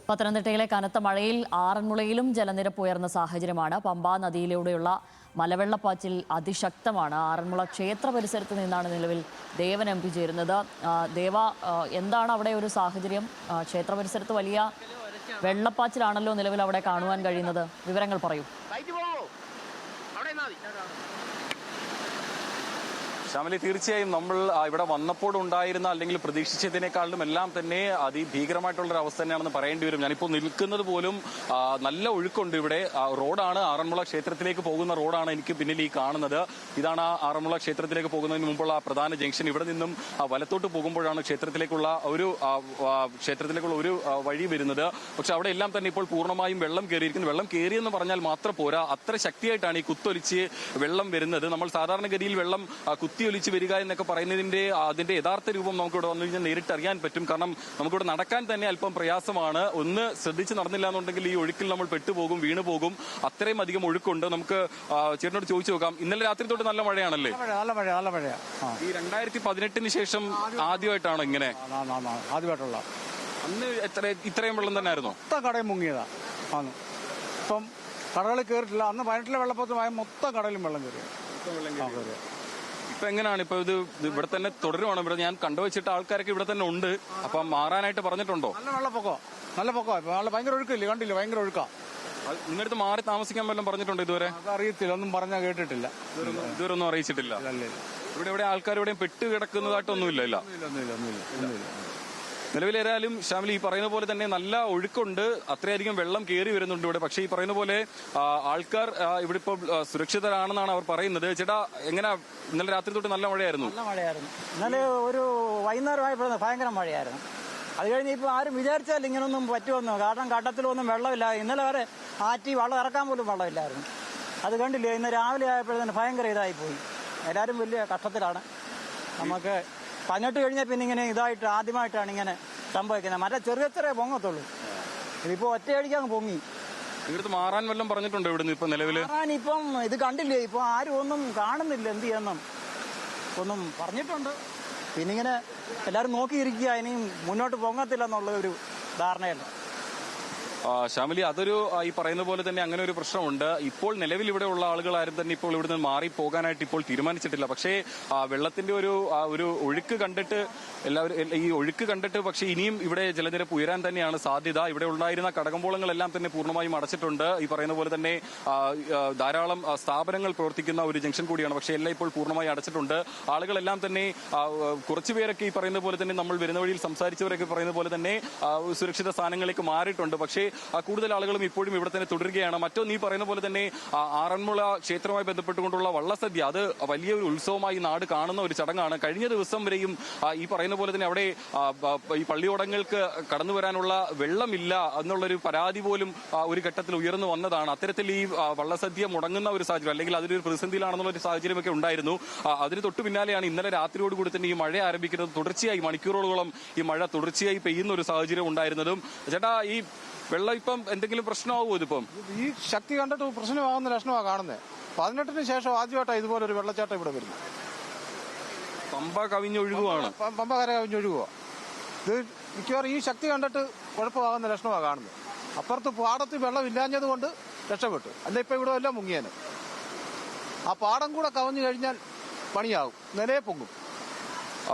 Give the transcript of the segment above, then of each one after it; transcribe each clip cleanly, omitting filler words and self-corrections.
പത്തനംതിട്ടയിലെ കനത്ത മഴയിൽ ആറന്മുളയിലും ജലനിരപ്പ് ഉയർന്ന സാഹചര്യമാണ്. പമ്പാ നദിയിലൂടെയുള്ള മലവെള്ളപ്പാച്ചിൽ അതിശക്തമാണ്. ആറന്മുള ക്ഷേത്ര പരിസരത്ത് നിന്നാണ് നിലവിൽ ദേവൻ എം പി ചേരുന്നത്. ദേവ, എന്താണ് അവിടെ ഒരു സാഹചര്യം? ക്ഷേത്ര പരിസരത്ത് വലിയ വെള്ളപ്പാച്ചിലാണല്ലോ നിലവിൽ അവിടെ കാണുവാൻ കഴിയുന്നത്. വിവരങ്ങൾ പറയൂ. ശ്യാമലി, തീർച്ചയായും നമ്മൾ ഇവിടെ വന്നപ്പോൾ ഉണ്ടായിരുന്ന അല്ലെങ്കിൽ പ്രതീക്ഷിച്ചതിനേക്കാളും എല്ലാം തന്നെ അതിഭീകരമായിട്ടുള്ളൊരു അവസ്ഥ തന്നെയാണെന്ന് പറയേണ്ടി വരും. ഞാനിപ്പോൾ നിൽക്കുന്നത് പോലും നല്ല ഒഴുക്കുണ്ട്. ഇവിടെ റോഡാണ്, ആറന്മുള ക്ഷേത്രത്തിലേക്ക് പോകുന്ന റോഡാണ് എനിക്ക് പിന്നിൽ ഈ കാണുന്നത്. ഇതാണ് ആറന്മുള ക്ഷേത്രത്തിലേക്ക് പോകുന്നതിന് മുമ്പുള്ള പ്രധാന ജംഗ്ഷൻ. ഇവിടെ നിന്നും വലത്തോട്ട് പോകുമ്പോഴാണ് ക്ഷേത്രത്തിലേക്കുള്ള ഒരു വഴി വരുന്നത്. പക്ഷെ അവിടെ എല്ലാം തന്നെ ഇപ്പോൾ പൂർണ്ണമായും വെള്ളം കയറിയിരിക്കുന്നു. വെള്ളം കയറിയെന്ന് പറഞ്ഞാൽ മാത്രം പോരാ, അത്ര ശക്തിയായിട്ടാണ് ഈ കുത്തൊലിച്ച് വെള്ളം വരുന്നത്. നമ്മൾ സാധാരണഗതിയിൽ വെള്ളം കുത്തിയൊലിച്ച് വരിക എന്നൊക്കെ അതിന്റെ യഥാർത്ഥ രൂപം നമുക്കിവിടെ വന്നു കഴിഞ്ഞാൽ നേരിട്ട് അറിയാൻ പറ്റും. കാരണം നമുക്കിവിടെ നടക്കാൻ തന്നെ അല്പം പ്രയാസമാണ്. ഒന്ന് ശ്രദ്ധിച്ച് നടന്നില്ല എന്നുണ്ടെങ്കിൽ ഈ ഒഴുക്കിൽ നമ്മൾ പെട്ടുപോകും, വീണുപോകും. അത്രയും അധികം ഒഴുക്കുണ്ട്. നമുക്ക് ചേട്ടനോട് ചോദിച്ചു നോക്കാം. ഇന്നലെ രാത്രി തൊട്ട് നല്ല മഴയാണല്ലേ? നല്ല മഴ. ഈ 2018 ശേഷം ആദ്യമായിട്ടാണോ ഇങ്ങനെ? ആദ്യമായിട്ടുള്ള. അന്ന് ഇത്രയും വെള്ളം തന്നെ ആയിരുന്നോ? മൊത്തം കടയും മുങ്ങിയതാ. ഇപ്പം കടകളിൽ കയറിയിട്ടില്ല. അന്ന് 18 വെള്ളപ്പൊക്കമായ മൊത്തം കടയിലും വെള്ളം കയറി. ഇപ്പൊ എങ്ങനെയാണ്? ഇപ്പൊ ഇത് ഇവിടെ തന്നെ തുടരുവാണ്? ഇവിടെ ഞാൻ കണ്ടുവച്ചിട്ട് ആൾക്കാരൊക്കെ ഇവിടെ തന്നെ ഉണ്ട്. അപ്പൊ മാറാനായിട്ട് പറഞ്ഞിട്ടുണ്ടോ? നല്ല പൊക്കോ. ഭയങ്കര ഒഴുക്കില്ലേ? കണ്ടില്ല, ഭയങ്കര ഒഴുക്കാ. നിങ്ങളടുത്ത് മാറി താമസിക്കാൻ വല്ലതും പറഞ്ഞിട്ടുണ്ടോ ഇതുവരെ? അറിയത്തില്ല, ഒന്നും പറഞ്ഞാൽ കേട്ടിട്ടില്ല. ഇതുവരെ ഒന്നും അറിയിച്ചിട്ടില്ല. ഇവിടെ ആൾക്കാർ ഇവിടെയും പെട്ട് കിടക്കുന്നതായിട്ടൊന്നുമില്ല. നിലവിലേതായാലും ശ്യാമിലി, ഈ പറയുന്ന പോലെ തന്നെ നല്ല ഒഴുക്കുണ്ട്, അത്രയധികം വെള്ളം കയറി വരുന്നുണ്ട് ഇവിടെ. പക്ഷേ ഈ പറയുന്ന പോലെ ആൾക്കാർ ഇവിടെ ഇപ്പോൾ സുരക്ഷിതരാണെന്നാണ് അവർ പറയുന്നത്. ചേട്ടാ, എങ്ങനെ ഇന്നലെ രാത്രി തൊട്ട് നല്ല മഴയായിരുന്നു? നല്ല മഴയായിരുന്നു. ഇന്നലെ ഒരു വൈകുന്നേരമായപ്പോഴാണ് ഭയങ്കര മഴയായിരുന്നു. അത് കഴിഞ്ഞ് ഇപ്പൊ ആരും വിചാരിച്ചാൽ ഇങ്ങനൊന്നും പറ്റുമെന്നോ, കാരണം കണ്ടത്തിലൊന്നും വെള്ളമില്ല. ഇന്നലെ വരെ ആറ്റി വെള്ളം ഇറക്കാൻ പോലും വെള്ളമില്ലായിരുന്നു. അത് കണ്ടില്ലേ, ഇന്ന് രാവിലെ ആയപ്പോഴത്തേന് ഭയങ്കര ഇതായിപ്പോയി. എല്ലാവരും വലിയ കഷ്ടത്തിലാണ്. നമുക്ക് 18 കഴിഞ്ഞാൽ പിന്നെ ഇങ്ങനെ ആദ്യമായിട്ടാണ് ഇങ്ങനെ സംഭവിക്കുന്നത്. മറ്റേ ചെറിയ പൊങ്ങത്തുള്ളൂ. ഇതിപ്പോ ഒറ്റയടിക്ക് അങ്ങ് പൊങ്ങി. ഇവിടുത്തെ മാറാൻ വല്ലതും പറഞ്ഞിട്ടുണ്ടോ ഇവിടുന്ന് ഇപ്പൊ നിലവില്? ഇപ്പം ഇത് കണ്ടില്ലേ, ഇപ്പൊ ആരും ഒന്നും കാണുന്നില്ല. എന്ത് ചെയ്യണം ഒന്നും പറഞ്ഞിട്ടുണ്ട്. പിന്നെ ഇങ്ങനെ എല്ലാരും നോക്കിയിരിക്കുക, ഇനിയും മുന്നോട്ട് പൊങ്ങത്തില്ലെന്നുള്ള ഒരു ധാരണയല്ല. ശ്യാമിലി, അതൊരു ഈ പറയുന്ന പോലെ തന്നെ അങ്ങനെ ഒരു പ്രശ്നമുണ്ട്. ഇപ്പോൾ നിലവിൽ ഇവിടെ ഉള്ള ആളുകൾ ആരും തന്നെ ഇപ്പോൾ ഇവിടുന്ന് മാറി പോകാനായിട്ട് ഇപ്പോൾ തീരുമാനിച്ചിട്ടില്ല. പക്ഷേ വെള്ളത്തിന്റെ ഒരു ഒഴുക്ക് കണ്ടിട്ട് പക്ഷേ ഇനിയും ഇവിടെ ജലനിരപ്പ് ഉയരാൻ തന്നെയാണ് സാധ്യത. ഇവിടെ ഉണ്ടായിരുന്ന കടകമ്പോളങ്ങളെല്ലാം തന്നെ പൂർണ്ണമായും അടച്ചിട്ടുണ്ട്. ഈ പറയുന്ന പോലെ തന്നെ ധാരാളം സ്ഥാപനങ്ങൾ പ്രവർത്തിക്കുന്ന ഒരു ജംഗ്ഷൻ കൂടിയാണ്. പക്ഷേ എല്ലാം ഇപ്പോൾ പൂർണ്ണമായി അടച്ചിട്ടുണ്ട്. ആളുകളെല്ലാം തന്നെ കുറച്ചുപേരൊക്കെ ഈ പറയുന്ന പോലെ തന്നെ നമ്മൾ വരുന്ന വഴിയിൽ സംസാരിച്ചവരൊക്കെ പറയുന്ന പോലെ തന്നെ സുരക്ഷിത സ്ഥാനങ്ങളിലേക്ക് മാറിയിട്ടുണ്ട്. പക്ഷേ കൂടുതൽ ആളുകളും ഇപ്പോഴും ഇവിടെ തന്നെ തുടരുകയാണ്. മറ്റൊന്ന്, ഈ പറയുന്ന പോലെ തന്നെ ആറന്മുള ക്ഷേത്രവുമായി ബന്ധപ്പെട്ടുകൊണ്ടുള്ള വള്ളസദ്യ, അത് വലിയൊരു ഉത്സവമായി നാട് കാണുന്ന ഒരു ചടങ്ങാണ്. കഴിഞ്ഞ ദിവസം വരെയും ഈ പറയുന്ന പോലെ തന്നെ അവിടെ ഈ പള്ളിയോടങ്ങൾക്ക് കടന്നു വരാനുള്ള വെള്ളമില്ല എന്നുള്ളൊരു പരാതി പോലും ഒരു ഘട്ടത്തിൽ ഉയർന്നു വന്നതാണ്. അത്തരത്തിൽ ഈ വള്ളസദ്യ മുടങ്ങുന്ന ഒരു സാഹചര്യം, അല്ലെങ്കിൽ അതിലൊരു പ്രതിസന്ധിയിലാണെന്നുള്ള ഒരു സാഹചര്യമൊക്കെ ഉണ്ടായിരുന്നു. അതിന് തൊട്ടു പിന്നാലെയാണ് ഇന്നലെ രാത്രിയോടുകൂടി തന്നെ ഈ മഴ ആരംഭിക്കുന്നത്. തുടർച്ചയായി മണിക്കൂറുകളോളം ഈ മഴ തുടർച്ചയായി പെയ്യുന്ന ഒരു സാഹചര്യം ഉണ്ടായിരുന്നതും. ചേട്ടാ, ഈ വെള്ളം ഇപ്പം എന്തെങ്കിലും പ്രശ്നമാകുമോ? ഇതിപ്പം ഈ ശക്തി കണ്ടിട്ട് പ്രശ്നമാകുന്ന ലക്ഷണമാണ് കാണുന്നത്. 18-ന് ശേഷം ആദ്യമായിട്ടാണ് ഇതുപോലെ ഒരു വെള്ളച്ചാട്ടം ഇവിടെ വരുന്നത്. പമ്പ കവിഞ്ഞൊഴുകുവാണ്. പമ്പ കര കവിഞ്ഞൊഴുകുക. ഇത് മിക്കവാറും ഈ ശക്തി കണ്ടിട്ട് കുഴപ്പമാകുന്ന ലക്ഷണമാണ് കാണുന്നത്. അപ്പുറത്ത് പാടത്ത് വെള്ളം ഇല്ലാഞ്ഞത് കൊണ്ട് രക്ഷപ്പെട്ടു. അല്ല ഇപ്പൊ ഇവിടെ എല്ലാം മുങ്ങിയാന്. ആ പാടം കൂടെ കവിഞ്ഞു കഴിഞ്ഞാൽ പണിയാകും, നിലയെ പൊങ്ങും.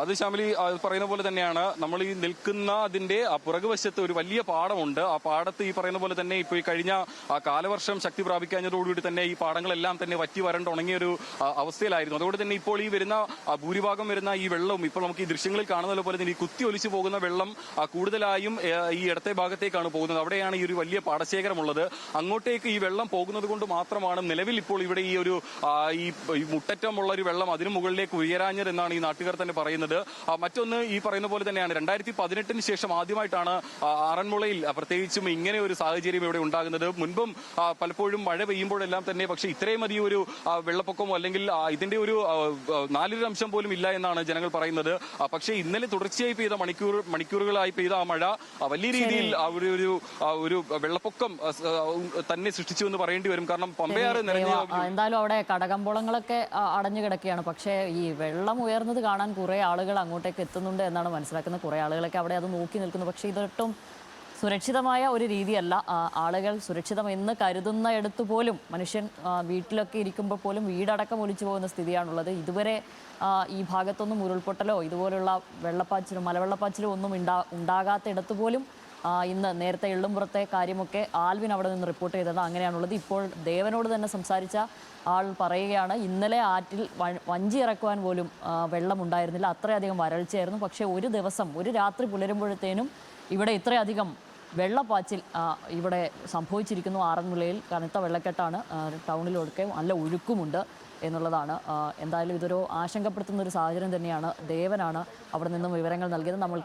അത് ശ്യാമിലി പറയുന്ന പോലെ തന്നെയാണ്. നമ്മൾ ഈ നിൽക്കുന്ന അതിന്റെ പുറകുവശത്ത് ഒരു വലിയ പാടമുണ്ട്. ആ പാടത്ത് ഈ പറയുന്ന പോലെ തന്നെ ഇപ്പോൾ ഈ കഴിഞ്ഞ കാലവർഷം ശക്തി പ്രാപിക്കുന്നതോടുകൂടി തന്നെ ഈ പാടങ്ങളെല്ലാം തന്നെ വറ്റി വരണ്ട് ഉണങ്ങിയ ഒരു അവസ്ഥയിലായിരുന്നു. അതുകൊണ്ട് തന്നെ ഇപ്പോൾ ഈ ഭൂരിഭാഗം വരുന്ന ഈ വെള്ളവും ഇപ്പോൾ നമുക്ക് ഈ ദൃശ്യങ്ങളിൽ കാണുന്നത് പോലെ തന്നെ ഈ കുത്തി ഒലിച്ചു പോകുന്ന വെള്ളം കൂടുതലായും ഈ ഇടത്തെ ഭാഗത്തേക്കാണ് പോകുന്നത്. അവിടെയാണ് ഈ ഒരു വലിയ പാടശേഖരമുള്ളത്. അങ്ങോട്ടേക്ക് ഈ വെള്ളം പോകുന്നത് കൊണ്ട് മാത്രമാണ് നിലവിൽ ഇപ്പോൾ ഇവിടെ ഈ മുട്ടറ്റമുള്ള ഒരു വെള്ളം അതിനു മുകളിലേക്ക് ഉയരാഞ്ഞതെന്നാണ് ഈ നാട്ടുകാർ തന്നെ പറയുന്നത്. മറ്റൊന്ന്, ഈ പറയുന്ന പോലെ തന്നെയാണ് 2018-ന് ശേഷം ആദ്യമായിട്ടാണ് ആറന്മുളയിൽ പ്രത്യേകിച്ചും ഇങ്ങനെ ഒരു സാഹചര്യം ഇവിടെ ഉണ്ടാകുന്നത്. മുൻപും പലപ്പോഴും മഴ പെയ്യുമ്പോഴെല്ലാം തന്നെ പക്ഷേ ഇത്രയും അധികം ഒരു വെള്ളപ്പൊക്കമോ അല്ലെങ്കിൽ ഇതിന്റെ ഒരു 4 അംശം പോലും ഇല്ല എന്നാണ് ജനങ്ങൾ പറയുന്നത്. പക്ഷേ ഇന്നലെ തുടർച്ചയായി പെയ്ത മണിക്കൂറുകളായി പെയ്ത ആ മഴ വലിയ രീതിയിൽ ഒരു വെള്ളപ്പൊക്കം തന്നെ സൃഷ്ടിച്ചു എന്ന് പറയേണ്ടി വരും. കാരണം പമ്പയാറ് എന്തായാലും അവിടെ കടകമ്പോളങ്ങളൊക്കെ അടഞ്ഞു കിടക്കുകയാണ്. പക്ഷേ ഈ വെള്ളം ഉയർന്നത് കാണാൻ കുറെ ആളുകൾ അങ്ങോട്ടേക്ക് എത്തുന്നുണ്ട് എന്നാണ് മനസ്സിലാക്കുന്നത്. കുറേ ആളുകളൊക്കെ അവിടെ അത് നോക്കി നിൽക്കുന്നു. പക്ഷേ ഇതൊട്ടും സുരക്ഷിതമായ ഒരു രീതിയല്ല. ആളുകൾ സുരക്ഷിതമെന്ന് കരുതുന്ന പോലും മനുഷ്യൻ വീട്ടിലൊക്കെ ഇരിക്കുമ്പോൾ പോലും വീടടക്കം ഒലിച്ചു പോകുന്ന സ്ഥിതിയാണുള്ളത്. ഇതുവരെ ഈ ഭാഗത്തൊന്നും ഉരുൾപൊട്ടലോ ഇതുപോലുള്ള വെള്ളപ്പാച്ചിലോ മലവെള്ളപ്പാച്ചിലോ ഒന്നും ഉണ്ടാകാത്തിടത്ത് പോലും ഇന്ന് നേരത്തെ എള്ളുംപുറത്തെ കാര്യമൊക്കെ ആൽവിൻ അവിടെ നിന്ന് റിപ്പോർട്ട് ചെയ്തത് അങ്ങനെയാണുള്ളത്. ഇപ്പോൾ ദേവനോട് തന്നെ സംസാരിച്ച ആൾ പറയുകയാണ്, ഇന്നലെ ആറ്റിൽ വഞ്ചി ഇറക്കുവാൻ പോലും വെള്ളമുണ്ടായിരുന്നില്ല, അത്രയധികം വരൾച്ചയായിരുന്നു. പക്ഷേ ഒരു ദിവസം ഒരു രാത്രി പുലരുമ്പോഴത്തേനും ഇവിടെ ഇത്രയധികം വെള്ളപ്പാച്ചിൽ ഇവിടെ സംഭവിച്ചിരിക്കുന്നു. ആറന്മുളയിൽ കനത്ത വെള്ളക്കെട്ടാണ്, ടൗണിലൊക്കെ നല്ല ഒഴുക്കുമുണ്ട് എന്നുള്ളതാണ്. എന്തായാലും ഇതൊരു ആശങ്കപ്പെടുത്തുന്ന ഒരു സാഹചര്യം തന്നെയാണ്. ദേവനാണ് അവിടെ നിന്നും വിവരങ്ങൾ നൽകിയത്. നമ്മൾ